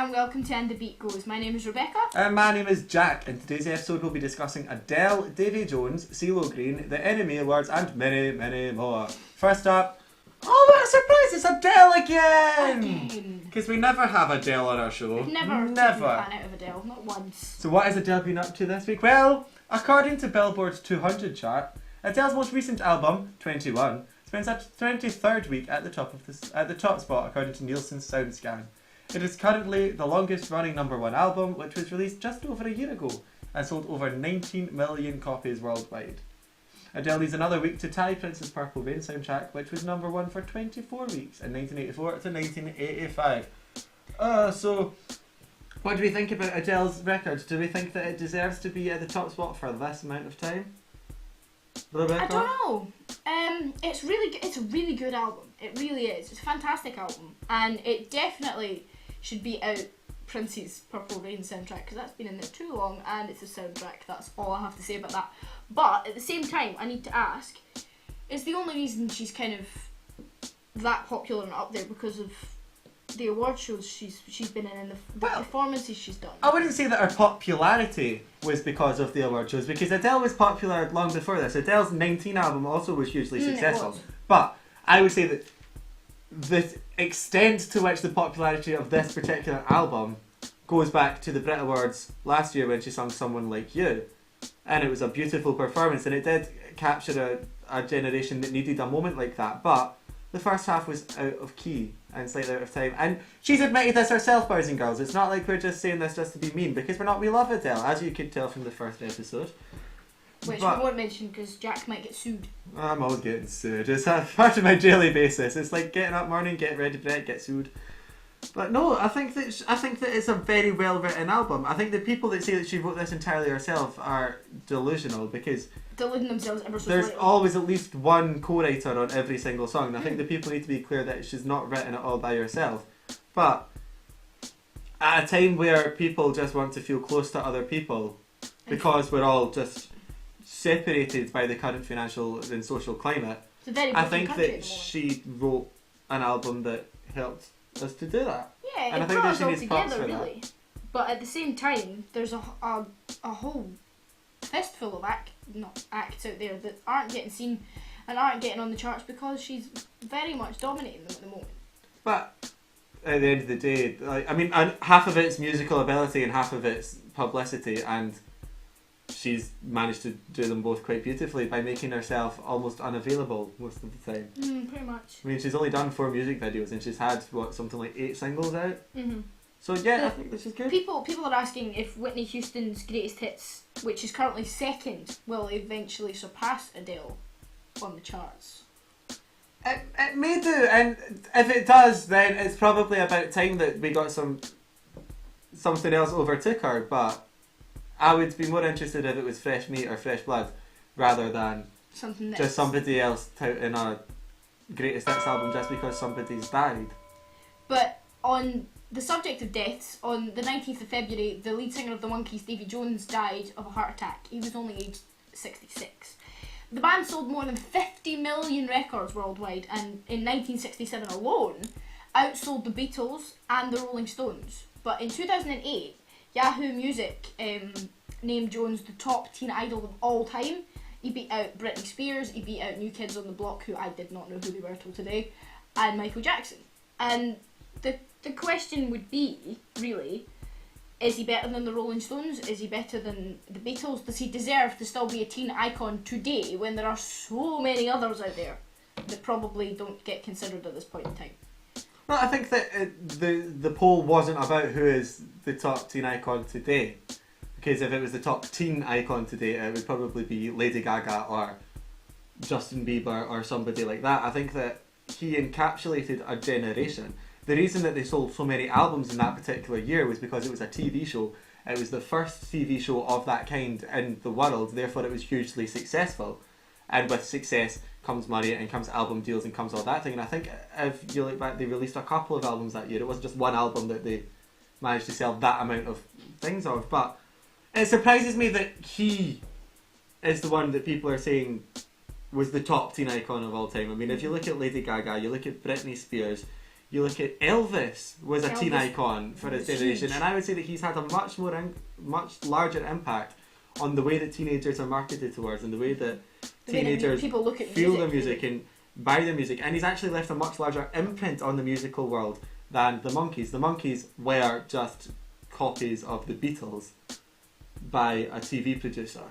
and welcome to And the Beat Goes. My name is Rebecca. And my name is Jack. In today's episode we'll be discussing Adele, Davy Jones, CeeLo Green, the NME Awards and many, many more. First up, oh what a surprise, it's Adele again! Because we never have Adele on our show. We've never taken the fan out of Adele, not once. So what has Adele been up to this week? Well, according to Billboard's 200 chart, Adele's most recent album, 21, spends its 23rd week at the top spot according to Nielsen's SoundScan. It is currently the longest running #1 album, which was released just over a year ago and sold over 19 million copies worldwide. Adele leaves another week to tie Prince's Purple Rain soundtrack, which was #1 for 24 weeks in 1984 to 1985. So what do we think about Adele's record? Do we think that it deserves to be at the top spot for this amount of time? Rebecca? I don't know. It's a really good album. It really is. It's a fantastic album, and it definitely should be out Prince's Purple Rain soundtrack because that's been in there too long, and it's a soundtrack. That's all I have to say about that. But at the same time, I need to ask: is the only reason she's kind of that popular and up there because of the award shows she's been in and the performances she's done? I wouldn't say that her popularity was because of the award shows, because Adele was popular long before this. Adele's 19 album also was hugely successful. But I would say that the extent to which the popularity of this particular album goes back to the Brit Awards last year when she sung Someone Like You. And it was a beautiful performance, and it did capture a generation that needed a moment like that. But the first half was out of key and slightly out of time. And she's admitted this herself, boys and girls. It's not like we're just saying this just to be mean, because we love Adele, as you could tell from the first episode. Which we won't mention because Jack might get sued. I'm always getting sued. It's a part of my daily basis. It's like getting up morning, getting ready for bed, get sued. But no, I think that it's a very well written album. I think the people that say that she wrote this entirely herself are delusional, because deluding themselves ever so there's slightly. always at least one co-writer on every single song. And I think the people need to be clear that she's not written it all by herself. But at a time where people just want to feel close to other people, because we're all just separated by the current financial and social climate, I think that she wrote an album that helped us to do that. Yeah, and I think that she needs props for really. that. But at the same time, there's a whole fistful of acts out there that aren't getting seen and aren't getting on the charts because she's very much dominating them at the moment. But at the end of the day, and half of it's musical ability and half of it's publicity, and she's managed to do them both quite beautifully by making herself almost unavailable most of the time. Pretty much. I mean, she's only done 4 music videos and she's had, something like 8 singles out? Mm-hmm. So yeah, I think this is good. People are asking if Whitney Houston's Greatest Hits, which is currently second, will eventually surpass Adele on the charts. It may do, and if it does, then it's probably about time that we got something else overtook her, but I would be more interested if it was Fresh Meat or Fresh Blood rather than just somebody else touting a Greatest Hits album just because somebody's died. But on the subject of deaths, on the 19th of February, the lead singer of the Monkees, Davy Jones, died of a heart attack. He was only aged 66. The band sold more than 50 million records worldwide, and in 1967 alone, outsold the Beatles and the Rolling Stones. But in 2008, Yahoo Music named Jones the top teen idol of all time. He beat out Britney Spears, he beat out New Kids on the Block, who I did not know who they were till today, and Michael Jackson. And the question would be, really, is he better than the Rolling Stones? Is he better than the Beatles? Does he deserve to still be a teen icon today when there are so many others out there that probably don't get considered at this point in time? Well, I think that the poll wasn't about who is the top teen icon today, because if it was the top teen icon today, it would probably be Lady Gaga or Justin Bieber or somebody like that. I think that he encapsulated a generation. The reason that they sold so many albums in that particular year was because it was a TV show. It was the first TV show of that kind in the world, therefore it was hugely successful. And with success comes money and comes album deals and comes all that thing. And I think if you look back, they released a couple of albums that year. It wasn't just one album that they managed to sell that amount of things of. But it surprises me that he is the one that people are saying was the top teen icon of all time. I mean, if you look at Lady Gaga, you look at Britney Spears, You look at Elvis was a teen Elvis icon for his was generation, huge. and I would say that he's had a much larger impact on the way that teenagers are marketed towards and the way that The way that teenagers people look at feel music, the music and buy the music, and he's actually left a much larger imprint on the musical world than the Monkees. The Monkees were just copies of the Beatles by a TV producer.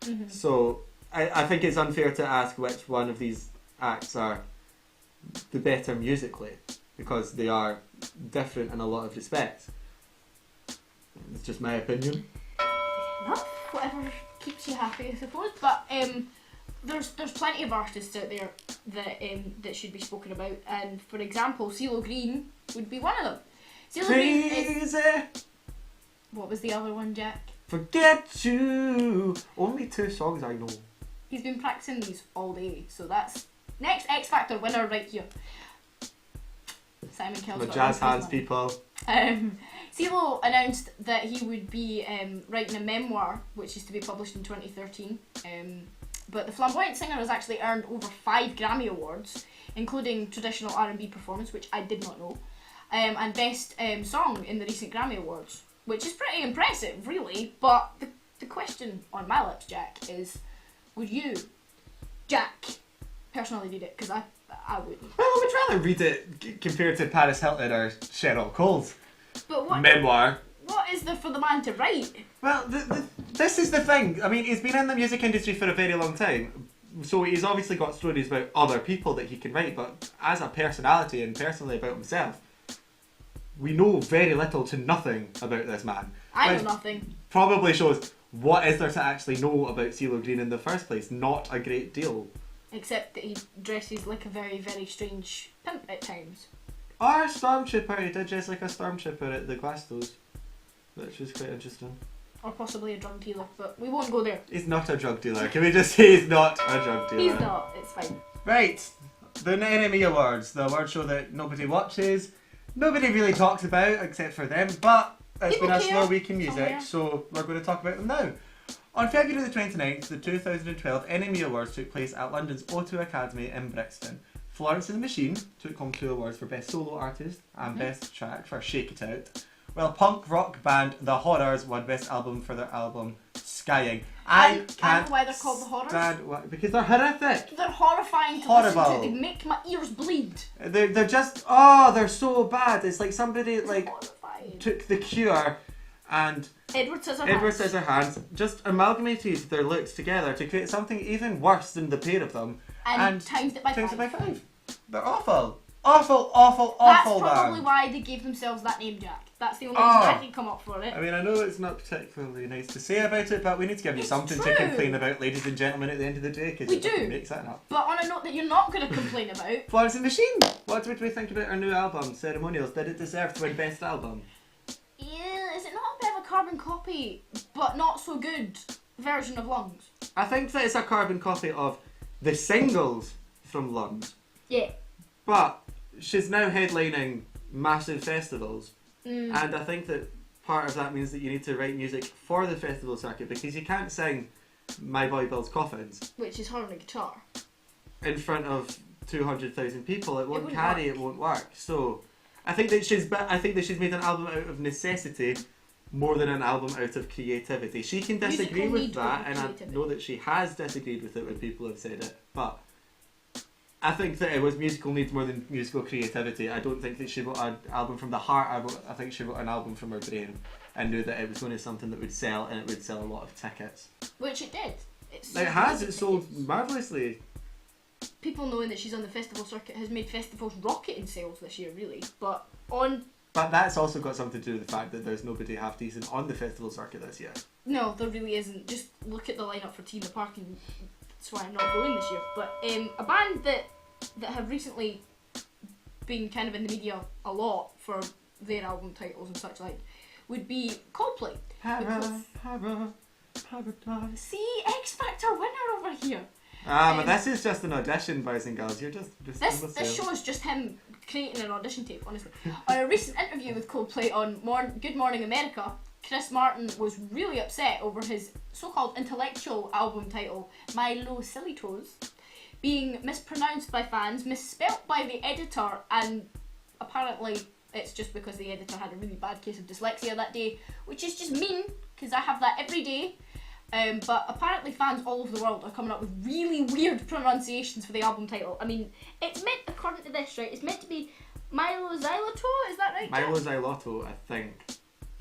Mhm. So I think it's unfair to ask which one of these acts are the better musically, because they are different in a lot of respects. It's just my opinion. Enough. Whatever keeps you happy, I suppose. But there's plenty of artists out there that should be spoken about, and for example, CeeLo Green would be one of them. CeeLo Green is... Crazy, What was the other one, Jack? forget you. Only 2 songs I know. He's been practicing these all day, so that's next X Factor winner right here. Simon Cowell's My got jazz a run hands, for his people. money. CeeLo announced that he would be writing a memoir, which is to be published in 2013. But the flamboyant singer has actually earned over 5 Grammy Awards, including Traditional R&B Performance, which I did not know, and Best Song in the recent Grammy Awards, which is pretty impressive, really. But the question on my lips, Jack, is, would you, Jack, personally read it? Because I wouldn't. Well, I would rather read it compared to Paris Hilton or Cheryl Cole's But what memoir. what is there for the man to write? Well, this is the thing. I mean, he's been in the music industry for a very long time, so he's obviously got stories about other people that he can write, but as a personality and personally about himself, we know very little to nothing about this man. I know Which nothing. probably shows what is there to actually know about CeeLo Green in the first place. Not a great deal. Except that he dresses like a very, very strange pimp at times. Or a stormtrooper. He did dress like a stormtrooper at the Glasgows, which was quite interesting. Or possibly a drug dealer, but we won't go there. He's not a drug dealer. Can we just say he's not a drug dealer? He's not, it's fine. Right, the NME Awards, the award show that nobody watches, nobody really talks about except for them, but it's People been a care slow week in music, somewhere. so we're going to talk about them now. On February the 29th, the 2012 NME Awards took place at London's O2 Academy in Brixton. Florence and the Machine took home 2 awards for Best Solo Artist and Best Track for Shake It Out, while punk rock band The Horrors won Best Album for their album Skying. I can't know why they're called The Horrors. because they're horrific. They're horrifying to Horrible. listen to. They make my ears bleed. They're just they're so bad. It's like somebody It's like horrifying. took The Cure and Edward Edward Scissorhands, just amalgamated their looks together to create something even worse than the pair of them, and times it by times 5. it by 5. They're awful. Awful, That's man. probably why they gave themselves that name, Jack. That's the only reason I can come up for it. I mean, I know it's not particularly nice to say about it, but we need to give you It's something to true. complain about, ladies and gentlemen, at the end of the day, because We do. make that up. But on a note that you're not going to complain about, Florence and the Machine. What did we think about our new album, Ceremonials? Did it deserve to win Best Album? yeah, is it not a bit of a carbon copy, but not so good version of Lungs? I think that it's a carbon copy of the singles from Lungs, Yeah. but she's now headlining massive festivals, and I think that part of that means that you need to write music for the festival circuit, because you can't sing My Boy Builds Coffins Which is her on a guitar. in front of 200,000 people. It won't wouldn't carry, work. it won't work. So I think that she's made an album out of necessity more than an album out of creativity. She can disagree Musical with need that, over and I creativity. know that she has disagreed with it when people have said it, but I think that it was musical needs more than musical creativity. I don't think that she wrote an album from the heart. I think she wrote an album from her brain and knew that it was going to be something that would sell, and it would sell a lot of tickets. Which it did. It sold marvellously. People knowing that she's on the festival circuit has made festivals rocket in sales this year, really. But That's also got something to do with the fact that there's nobody half decent on the festival circuit this year. no, there really isn't. Just look at the lineup for Tina Park, and that's why I'm not going this year. But a band that have recently been kind of in the media a lot for their album titles and such like would be Coldplay. Paradise. See, X Factor winner over here. But this is just an audition, boys and girls. You're just This show is just him creating an audition tape, honestly. On a recent interview with Coldplay on Good Morning America, Chris Martin was really upset over his so-called intellectual album title, My Low Silly Toes, being mispronounced by fans, misspelt by the editor, and apparently it's just because the editor had a really bad case of dyslexia that day, which is just mean, because I have that every day. But apparently fans all over the world are coming up with really weird pronunciations for the album title. I mean, it's meant, according to this, right, it's meant to be Milo Xylotto, is that right? Milo Xylotto, I think.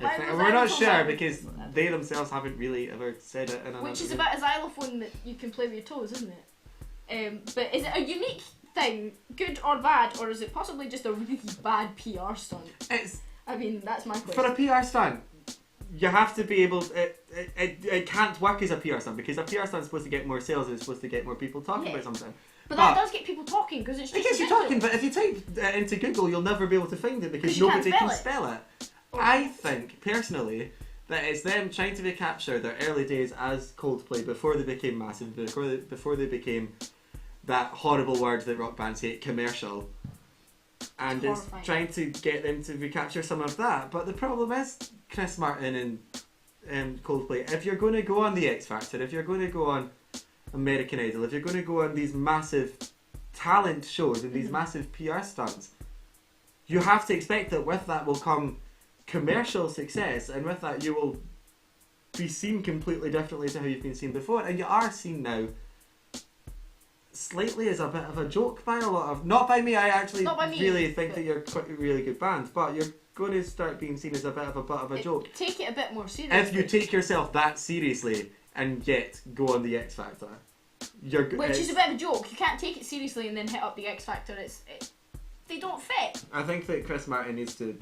Milo We're not Xylotto sure sounds- because they themselves haven't really ever said it in another. Which is about a xylophone that you can play with your toes, isn't it? But is it a unique thing, good or bad, or is it possibly just a really bad PR stunt? I mean, that's my question. For a PR stunt, you have to be able. It can't work as a PR stunt because a PR stunt is supposed to get more sales. It's supposed to get more people talking about something. But that does get people talking because it's just. It gets you talking, but if you type it into Google, you'll never be able to find it because you nobody can't can spell it. I think personally that it's them trying to recapture their early days as Coldplay before they became massive, before they became that horrible word that rock bands hate, commercial. And it's trying to get them to recapture some of that. But the problem is Chris Martin and Coldplay. If you're going to go on the X Factor, if you're going to go on American Idol, if you're going to go on these massive talent shows and these massive PR stunts, you have to expect that with that will come commercial success, and with that you will be seen completely differently to how you've been seen before, and you are seen now slightly as a bit of a joke by a lot of, not by me, I actually really think that you're quite a really good band, but you're going to start being seen as a bit of a joke. Take it a bit more seriously. If you take yourself that seriously and yet go on the X Factor, which is a bit of a joke. You can't take it seriously and then hit up the X Factor. They don't fit. I think that Chris Martin needs to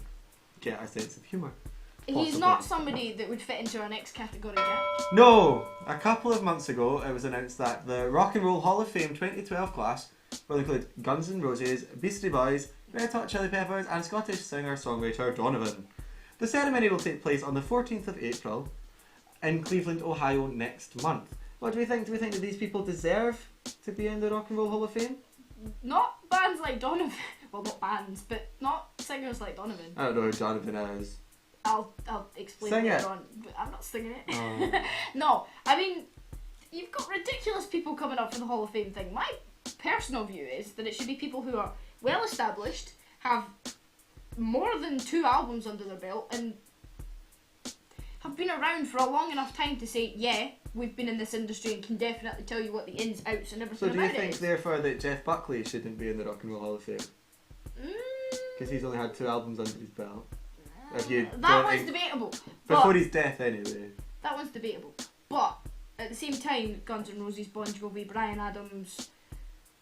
get a sense of humour. He's not somebody that would fit into our next category, Jack. No! A couple of months ago, it was announced that the Rock and Roll Hall of Fame 2012 class will include Guns N' Roses, Beastie Boys, Red Hot Chili Peppers, and Scottish singer-songwriter Donovan. The ceremony will take place on the 14th of April in Cleveland, Ohio next month. What do we think? Do we think that these people deserve to be in the Rock and Roll Hall of Fame? Not bands like Donovan. Well, not bands, but not singers like Donovan. I don't know who Donovan is. I'll explain Sing later it. on. But I'm not singing it. Oh. No, I mean, you've got ridiculous people coming up for the Hall of Fame thing. My personal view is that it should be people who are well established, have more than 2 albums under their belt, and have been around for a long enough time to say, yeah, we've been in this industry and can definitely tell you what the ins, outs, and everything So about it do you think, is. therefore, that Jeff Buckley shouldn't be in the Rock and Roll Hall of Fame? Because he's only had 2 albums under his belt. That one's debatable. Before his death, anyway. That one's debatable. But at the same time, Guns N' Roses, Bon Jovi, Bryan Adams,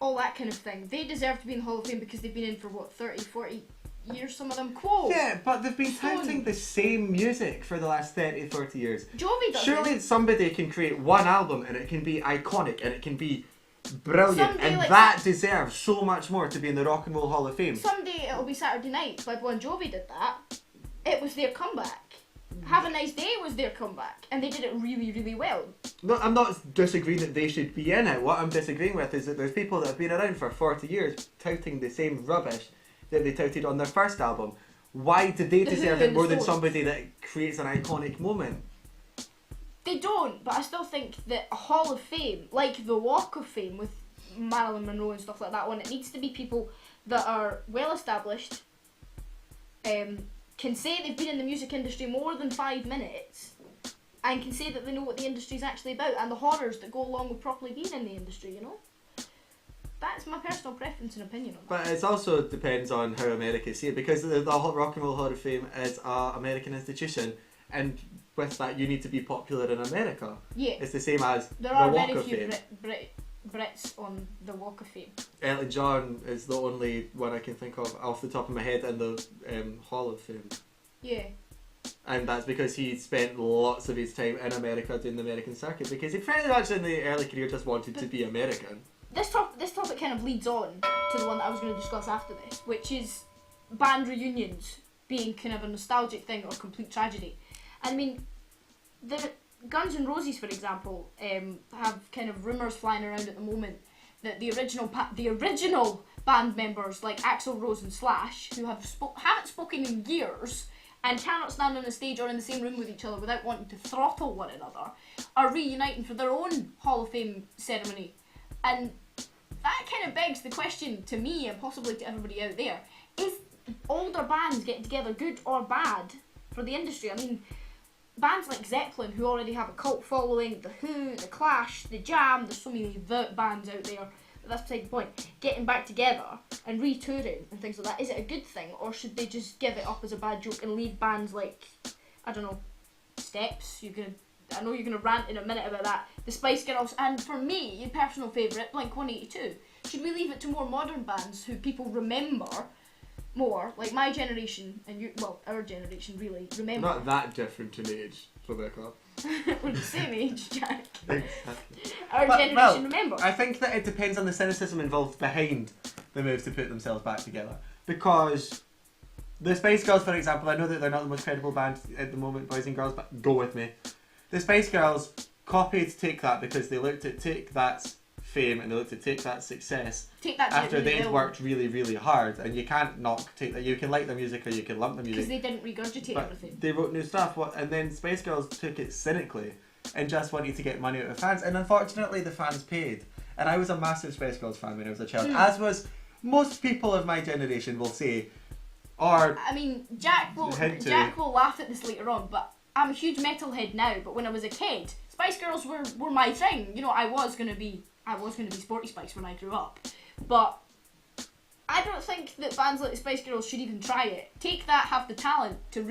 all that kind of thing, they deserve to be in the Hall of Fame because they've been in for, 30, 40 years, some of them. Quote. Yeah, but they've been touting the same music for the last 30, 40 years. Jovi does. Surely somebody can create one album and it can be iconic and it can be brilliant, Someday, and like that deserves so much more to be in the Rock and Roll Hall of Fame. Someday It'll Be Saturday Night by Bon Jovi did that. It was their comeback. Have a Nice Day was their comeback, and they did it really, really well. No, I'm not disagreeing that they should be in it. What I'm disagreeing with is that there's people that have been around for 40 years touting the same rubbish that they touted on their first album. Why did they deserve it more than somebody that creates an iconic moment? They don't, but I still think that a Hall of Fame, like the Walk of Fame with Marilyn Monroe and stuff like that one, it needs to be people that are well established, can say they've been in the music industry more than 5 minutes, and can say that they know what the industry's actually about and the horrors that go along with properly being in the industry, you know? That's my personal preference and opinion on that. But it also depends on how America see it, because the Rock and Roll Hall of Fame is an American institution, and with that you need to be popular in America. Yeah. It's the same as There the are Walk very of few Fame. Brits on the Walk of Fame. Elton John is the only one I can think of off the top of my head in the Hall of Fame. Yeah. And that's because he spent lots of his time in America doing the American circuit, because he pretty much in the early career just wanted to be American. This topic kind of leads on to the one that I was going to discuss after this, which is band reunions being kind of a nostalgic thing or complete tragedy. I mean, the Guns N' Roses, for example, have kind of rumours flying around at the moment that the original band members like Axl Rose and Slash, who haven't spoken in years and cannot stand on a stage or in the same room with each other without wanting to throttle one another, are reuniting for their own Hall of Fame ceremony. And that kind of begs the question to me, and possibly to everybody out there, is other bands getting together, good or bad, for the industry. I mean, bands like Zeppelin, who already have a cult following, The Who, The Clash, The Jam, there's so many bands out there, but that's beside the point. Getting back together and re-touring and things like that, is it a good thing, or should they just give it up as a bad joke and leave bands like, I don't know, Steps? I know you're gonna rant in a minute about that. The Spice Girls, and for me, your personal favourite, Blink-182. Should we leave it to more modern bands who people remember more, like my generation and our generation really remember? Not that different in age, Rebecca. We're the same age, Jack. Exactly. Our generation remember. I think that it depends on the cynicism involved behind the move to put themselves back together. Because the Spice Girls, for example, I know that they're not the most credible band at the moment, boys and girls, but go with me. The Spice Girls copied Take That because they looked at Take That's fame and they looked at Take That success after they'd worked really, really hard. And you can't knock Take That. You can like the music or you can lump the music. Because they didn't regurgitate everything. They wrote new stuff, and then Spice Girls took it cynically and just wanted to get money out of fans. And unfortunately, the fans paid. And I was a massive Spice Girls fan when I was a child, as was most people of my generation will say. Or I mean, Jack will laugh at this later on, but I'm a huge metalhead now. But when I was a kid, Spice Girls were my thing. You know, I was gonna be Sporty Spice when I grew up, but I don't think that bands like the Spice Girls should even try it. Take That have the talent to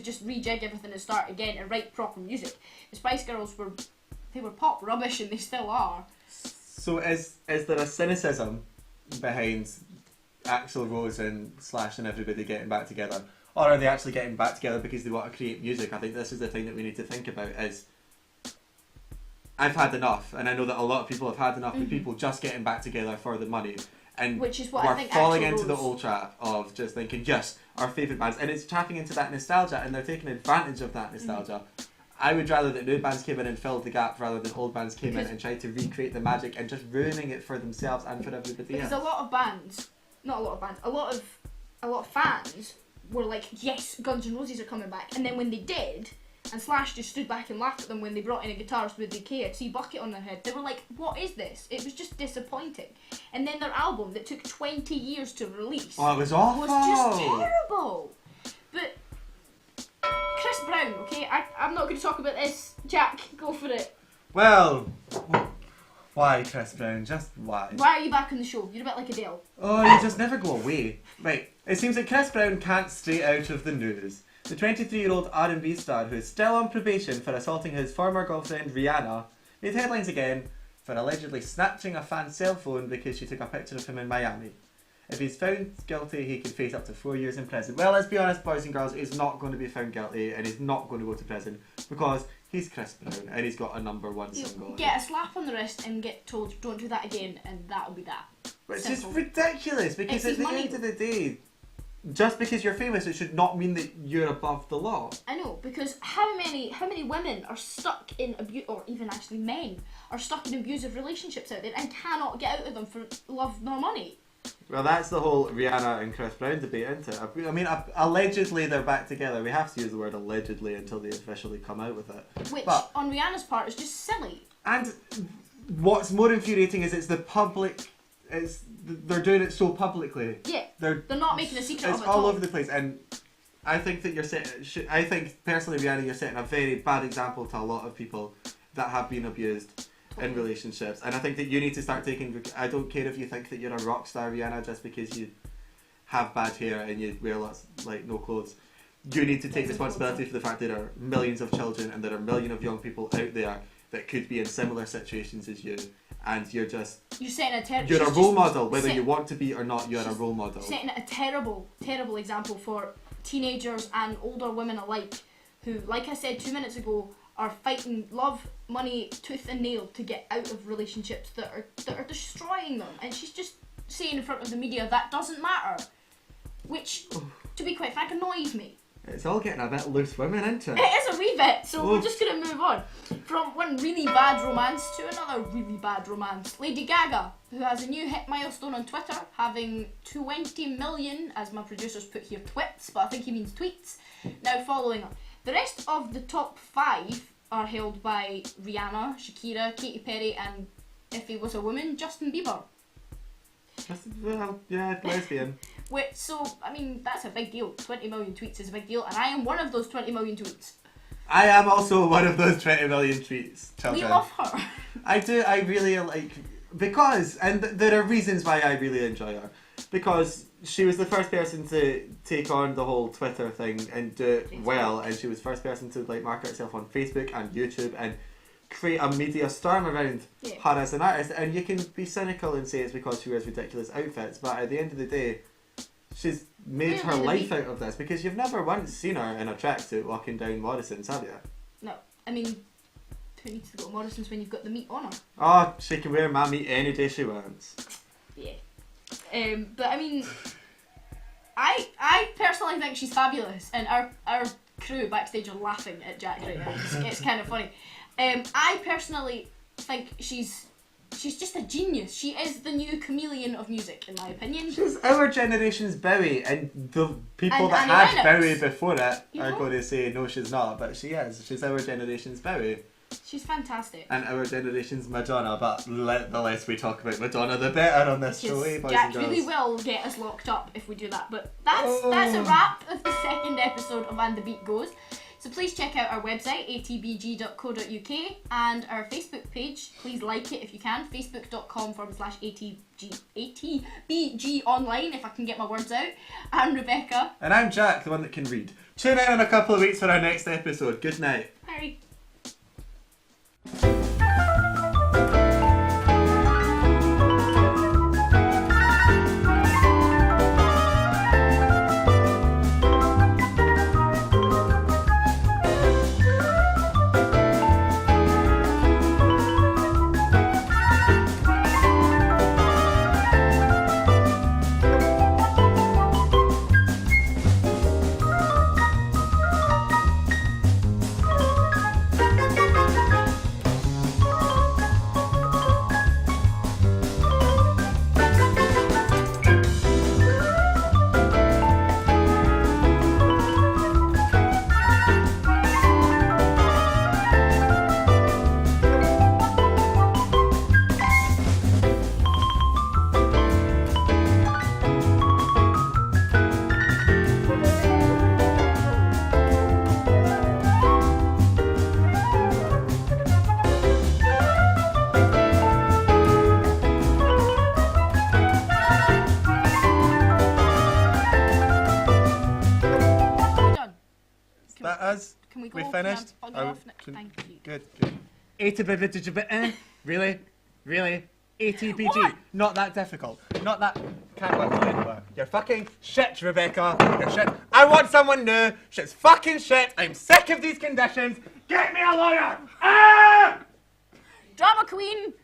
just rejig everything and start again and write proper music. The Spice Girls were pop rubbish and they still are. So is there a cynicism behind Axl Rose and Slash and everybody getting back together, or are they actually getting back together because they want to create music? I think this is the thing that we need to think about. Is I've had enough, and I know that a lot of people have had enough of people just getting back together for the money, and which is what we're I think falling Axl into the Rose. old trap of just thinking, yes, our favourite bands, and it's tapping into that nostalgia, and they're taking advantage of that nostalgia. I would rather that new bands came in and filled the gap rather than old bands came in and tried to recreate the magic and just ruining it for themselves and for everybody else. Because a lot of fans were like, yes, Guns N' Roses are coming back, and then when they did, and Slash just stood back and laughed at them when they brought in a guitarist with the KFC bucket on their head, they were like, what is this? It was just disappointing. And then their album that took 20 years to release it was awful. was just terrible. But Chris Brown, okay, I'm not going to talk about this. Jack, go for it. Well, why Chris Brown? Just why? Why are you back on the show? You're a bit like Adele. Oh, you just never go away. Right, it seems that Chris Brown can't stay out of the news. The 23-year-old R&B star, who is still on probation for assaulting his former girlfriend Rihanna, made headlines again for allegedly snatching a fan's cell phone because she took a picture of him in Miami. If he's found guilty, he could face up to 4 years in prison. Well, let's be honest, boys and girls, he's not going to be found guilty and he's not going to go to prison because he's Chris Brown and he's got a #1 single. Get a slap on the wrist and get told, don't do that again, and that'll be that. But it's just ridiculous because at the end of the day, just because you're famous, it should not mean that you're above the law. I know, because how many women are stuck in or even actually men are stuck in abusive relationships out there and cannot get out of them for love nor money? Well, that's the whole Rihanna and Chris Brown debate, isn't it? I mean, allegedly they're back together. We have to use the word allegedly until they officially come out with it. Which, on Rihanna's part, is just silly. And what's more infuriating is it's the public. They're doing it so publicly. Yeah, they're not making a secret of it. It's all over the place, and I think that I think personally, Rihanna, you're setting a very bad example to a lot of people that have been abused in relationships, and I think that you need to start taking. I don't care if you think that you're a rock star, Rihanna, just because you have bad hair and you wear lots no clothes. You need to take responsibility for the fact there are millions of children and there are millions of young people out there that could be in similar situations as you, and you're setting a role model, whether you want to be or not. You're a role model. Setting a terrible example for teenagers and older women alike, who, like I said 2 minutes ago, are fighting love, money, tooth and nail to get out of relationships that are destroying them. And she's just saying in front of the media that doesn't matter, which, to be quite frank, annoys me. It's all getting a bit loose women, isn't it? It is a wee bit, so we're just going to move on. From one really bad romance to another really bad romance. Lady Gaga, who has a new hit milestone on Twitter, having 20 million, as my producers put here, twits, but I think he means tweets, now following her. The rest of the top 5 are held by Rihanna, Shakira, Katy Perry, and, if he was a woman, Justin Bieber. Well, yeah, lesbian. So, I mean, that's a big deal. 20 million tweets is a big deal, and I am one of those 20 million tweets. I am also one of those 20 million tweets, children. We love her. I do, I really like... Because, and there are reasons why I really enjoy her. Because she was the first person to take on the whole Twitter thing and do it well, and she was the first person to like market herself on Facebook and YouTube and create a media storm around her as an artist. And you can be cynical and say it's because she wears ridiculous outfits, but at the end of the day, she's made her life out of this, because you've never once seen her in a tracksuit walking down Morrison's, have you? No, I mean, who needs to go to Morrison's when you've got the meat on her? Oh, she can wear my meat any day she wants. Yeah. But I mean, I personally think she's fabulous, and our crew backstage are laughing at Jack right now. It's kind of funny. I personally think she's just a genius. She is the new chameleon of music, in my opinion. She's our generation's Bowie, and the people And that Annie had Lennox. Bowie before it You are know? going to say no, she's not, but she is. She's our generation's Bowie. She's fantastic. And our generation's Madonna, but the less we talk about Madonna, the better on this show, eh, boys Jack and girls? really will get us locked up if we do that. But that's a wrap of the second episode of And the Beat Goes. So please check out our website, atbg.co.uk, and our Facebook page. Please like it if you can, facebook.com/ATBG online, if I can get my words out. I'm Rebecca. And I'm Jack, the one that can read. Tune in a couple of weeks for our next episode. Good night. Harry. That us? Can we go? We Can finished? I bug you off? Thank you. Good. ATBG. Really? ATBG. What? Not that difficult. Not that. Can't work out anywhere. You're fucking shit, Rebecca. You're shit. I want someone new. Shit's fucking shit. I'm sick of these conditions. Get me a lawyer. Ah! Drama queen!